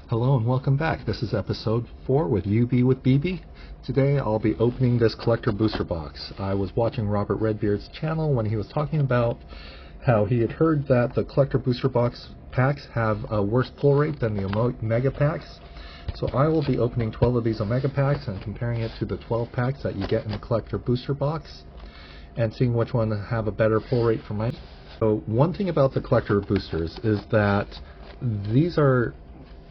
Hello and welcome back. This is episode 4 with UBBB. Today I'll be opening this collector booster box. I was watching Robert Redbeard's channel when he was talking about how he had heard that the collector booster box packs have a worse pull rate than the Omega packs. So I will be opening 12 of these Omega packs and comparing it to the 12 packs that you get in the collector booster box and seeing which one have a better pull rate for mine. So one thing about the collector boosters is that these are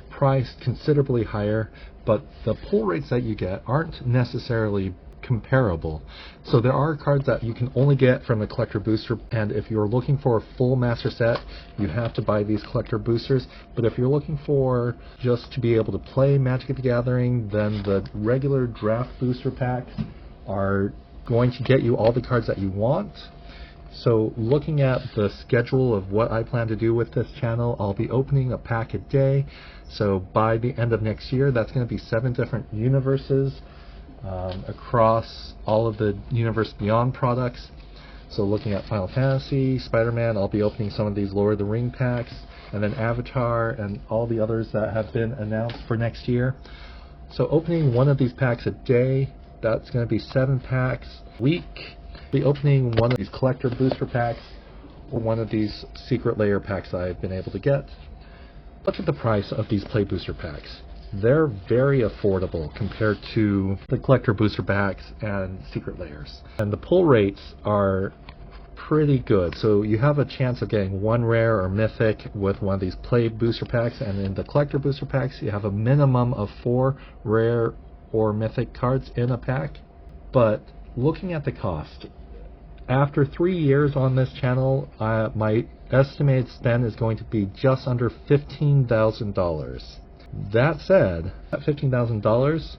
priced considerably higher, but the pull rates that you get aren't necessarily comparable. So there are cards that you can only get from the collector booster, and if you're looking for a full master set, you have to buy these collector boosters. But if you're looking for just to be able to play Magic the Gathering, then the regular draft booster packs are going to get you all the cards that you want. So looking at the schedule of what I plan to do with this channel, I'll be opening a pack a day. So by the end of next year, that's going to be 7 different universes across all of the Universe Beyond products. So looking at Final Fantasy, Spider-Man, I'll be opening some of these Lord of the Ring packs, and then Avatar and all the others that have been announced for next year. So opening one of these packs a day, that's going to be 7 packs a week. Be opening one of these collector booster packs or one of these secret layer packs that I've been able to get. Look at the price of these play booster packs. They're very affordable compared to the collector booster packs and secret layers. And the pull rates are pretty good. So you have a chance of getting 1 rare or mythic with one of these play booster packs, and in the collector booster packs you have a minimum of 4 rare or mythic cards in a pack. But looking at the cost, after 3 years on this channel, my estimated spend is going to be just under $15,000. That said, at $15,000,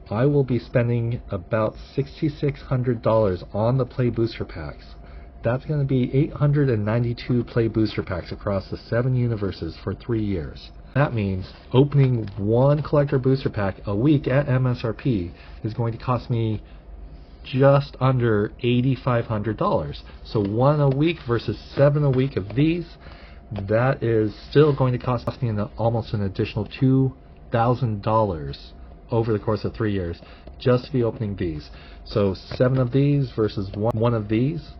I will be spending about $6,600 on the play booster packs. That's going to be 892 play booster packs across the 7 universes for 3 years. That means opening 1 collector booster pack a week at MSRP is going to cost me just under $8,500. So 1 a week versus 7 a week of these, that is still going to cost me almost an additional $2,000 over the course of 3 years just to be opening these. So 7 of these versus one of these.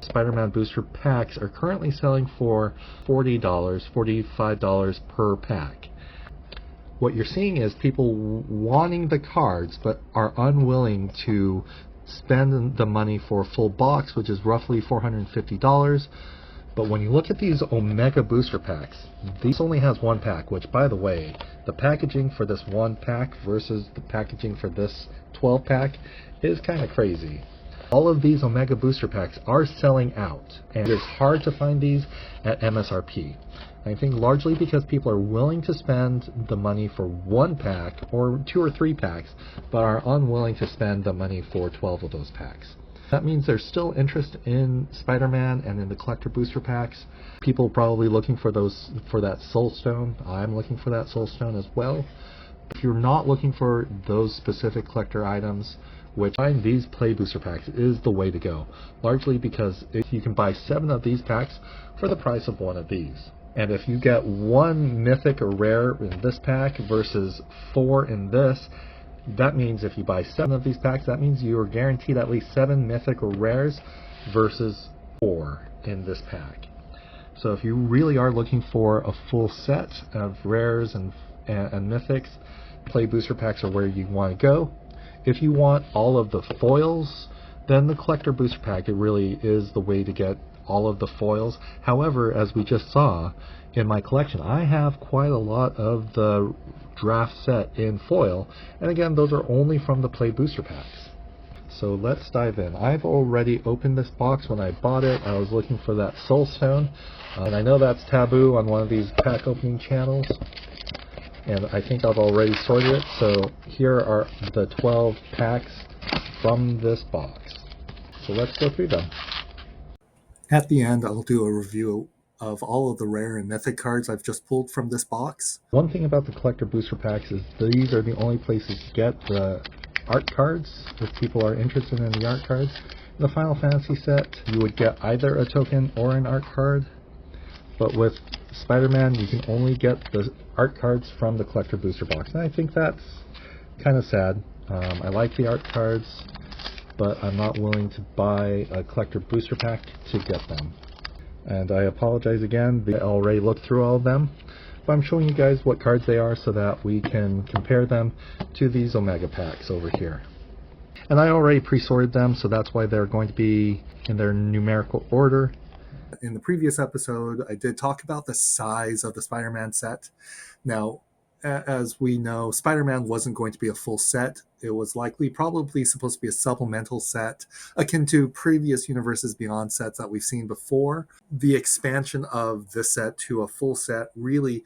Spider-Man booster packs are currently selling for $40, $45 per pack. What you're seeing is people wanting the cards but are unwilling to spend the money for a full box, which is roughly $450. But when you look at these Omega booster packs, these only has 1 pack, which, by the way, the packaging for this 1 pack versus the packaging for this 12 pack is kind of crazy. All of these Omega booster packs are selling out, and it's hard to find these at MSRP. I think largely because people are willing to spend the money for 1 pack or 2 or 3 packs, but are unwilling to spend the money for 12 of those packs. That means there's still interest in Spider-Man and in the collector booster packs. People are probably looking for that Soul Stone. I'm looking for that Soul Stone as well. If you're not looking for those specific collector items, which find these play booster packs is the way to go, largely because if you can buy 7 of these packs for the price of 1 of these. And if you get 1 mythic or rare in this pack versus 4 in this, that means if you buy 7 of these packs, that means you are guaranteed at least 7 mythic or rares versus 4 in this pack. So if you really are looking for a full set of rares and mythics, play booster packs are where you want to go. If you want all of the foils, then the collector booster pack, it really is the way to get all of the foils. However, as we just saw in my collection, I have quite a lot of the draft set in foil, and again, those are only from the play booster packs. So let's dive in. I've already opened this box. When I bought it, I was looking for that Soul Stone, and I know that's taboo on one of these pack opening channels, and I think I've already sorted it. So here are the 12 packs from this box. So let's go through them. At the end, I'll do a review of all of the rare and mythic cards I've just pulled from this box. One thing about the collector booster packs is these are the only places to get the art cards, if people are interested in the art cards. In the Final Fantasy set, you would get either a token or an art card. But with Spider-Man, you can only get the art cards from the collector booster box, and I think that's kind of sad. I like the art cards, but I'm not willing to buy a collector booster pack to get them. And I apologize again, I already looked through all of them, but I'm showing you guys what cards they are so that we can compare them to these Omega packs over here. And I already pre-sorted them, so that's why they're going to be in their numerical order. In the previous episode, I did talk about the size of the Spider-Man set. Now, as we know, Spider-Man wasn't going to be a full set. It was probably supposed to be a supplemental set, akin to previous Universes Beyond sets that we've seen before. The expansion of this set to a full set really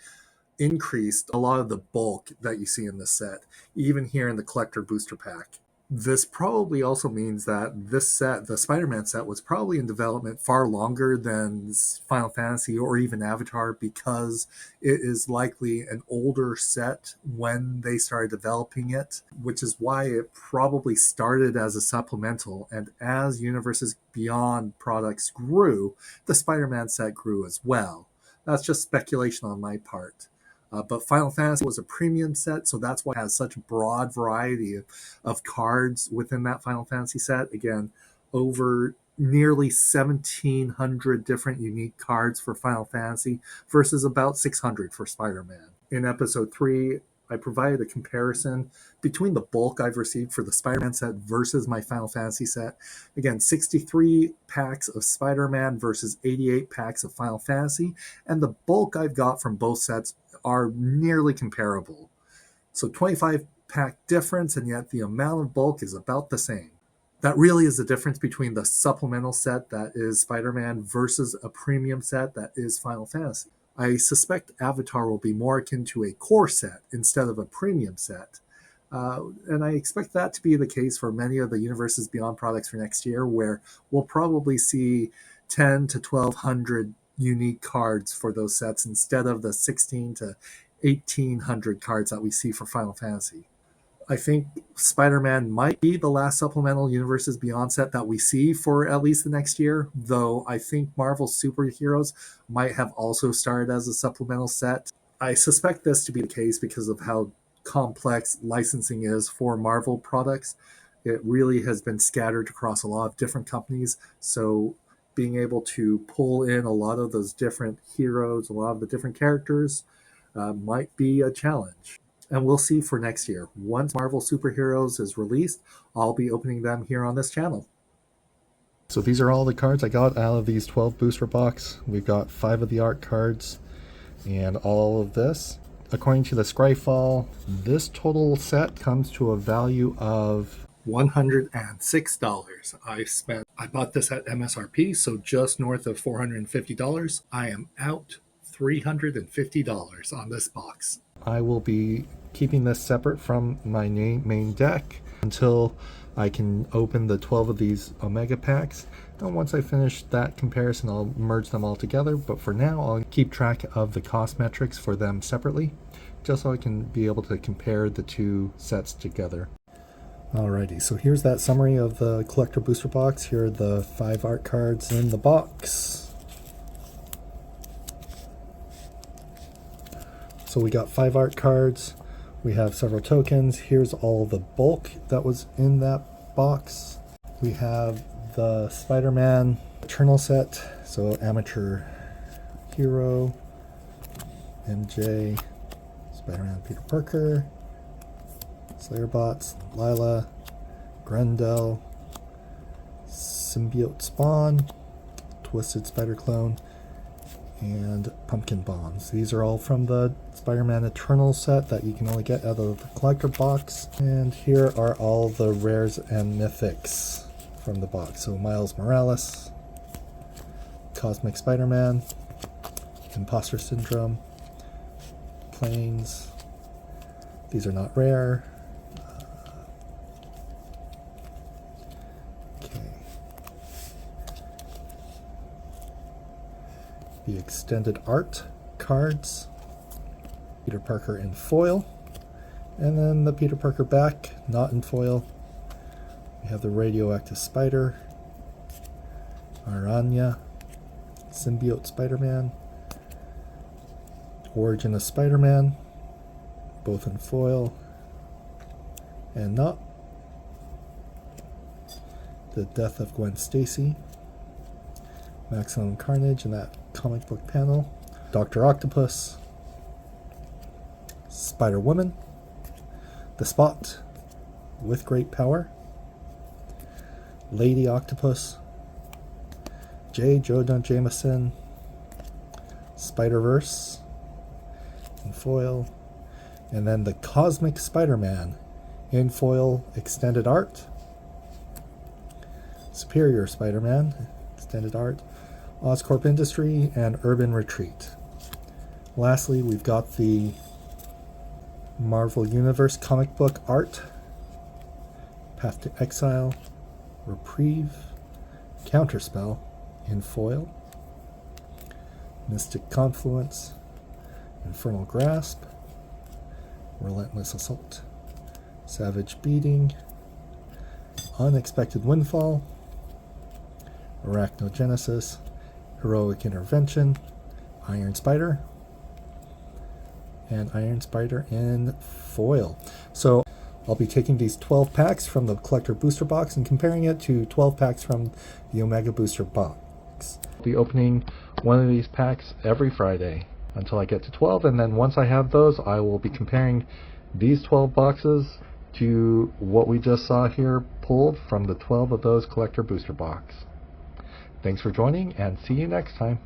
increased a lot of the bulk that you see in this set, even here in the collector booster pack. This probably also means that this set, the Spider-Man set, was probably in development far longer than Final Fantasy or even Avatar, because it is likely an older set when they started developing it, which is why it probably started as a supplemental. And as Universes Beyond products grew, the Spider-Man set grew as well. That's just speculation on my part. But Final Fantasy was a premium set, so that's why it has such a broad variety of cards within that Final Fantasy set. Again, over nearly 1,700 different unique cards for Final Fantasy versus about 600 for Spider-Man. In episode 3, I provided a comparison between the bulk I've received for the Spider-Man set versus my Final Fantasy set. Again, 63 packs of Spider-Man versus 88 packs of Final Fantasy, and the bulk I've got from both sets are nearly comparable. So 25 pack difference, and yet the amount of bulk is about the same. That really is the difference between the supplemental set that is Spider-Man versus a premium set that is Final Fantasy. I suspect Avatar will be more akin to a core set instead of a premium set. And I expect that to be the case for many of the Universes Beyond products for next year, where we'll probably see 10 to 1,200 unique cards for those sets instead of the 16 to 1,800 cards that we see for Final Fantasy. I think Spider-Man might be the last supplemental Universes Beyond set that we see for at least the next year, though I think Marvel Superheroes might have also started as a supplemental set. I suspect this to be the case because of how complex licensing is for Marvel products. It really has been scattered across a lot of different companies, so being able to pull in a lot of those different heroes, a lot of the different characters, might be a challenge. And we'll see for next year. Once Marvel Superheroes is released, I'll be opening them here on this channel. So these are all the cards I got out of these 12 booster box. We've got 5 of the art cards and all of this. According to the Scryfall, this total set comes to a value of $106. I bought this at MSRP, so just north of $450. I am out $350 on this box. I will be keeping this separate from my main deck until I can open the 12 of these Omega packs. And once I finish that comparison, I'll merge them all together. But for now, I'll keep track of the cost metrics for them separately, just so I can be able to compare the two sets together. Alrighty, so here's that summary of the collector booster box. Here are the 5 art cards in the box. So we got 5 art cards, we have several tokens. Here's all the bulk that was in that box. We have the Spider-Man Eternal set, so Amateur Hero, MJ, Spider-Man Peter Parker, Slayerbots, Lila, Grendel, Symbiote Spawn, Twisted Spider Clone, and Pumpkin Bombs. These are all from the Spider-Man Eternal set that you can only get out of the collector box. And here are all the rares and mythics from the box. So Miles Morales, Cosmic Spider-Man, Imposter Syndrome, Planes. These are not rare. The extended art cards, Peter Parker in foil, and then the Peter Parker back, not in foil. We have the radioactive spider, Aranya, symbiote Spider-Man, Origin of Spider-Man, both in foil and not. The Death of Gwen Stacy, Maximum Carnage in that comic book panel, Dr. Octopus, Spider-Woman, The Spot with Great Power, Lady Octopus, J. Jonah Jameson, Spider-Verse in foil, and then the Cosmic Spider-Man in foil extended art, Superior Spider-Man extended art, Oscorp Industry, and Urban Retreat. Lastly, we've got the Marvel Universe comic book art, Path to Exile, Reprieve, Counterspell in foil, Mystic Confluence, Infernal Grasp, Relentless Assault, Savage Beating, Unexpected Windfall, Arachnogenesis, Heroic Intervention, Iron Spider, and Iron Spider in foil. So I'll be taking these 12 packs from the Collector Booster Box and comparing it to 12 packs from the Omega Booster Box. I'll be opening one of these packs every Friday until I get to 12, and then once I have those, I will be comparing these 12 boxes to what we just saw here pulled from the 12 of those Collector Booster Box. Thanks for joining, and see you next time.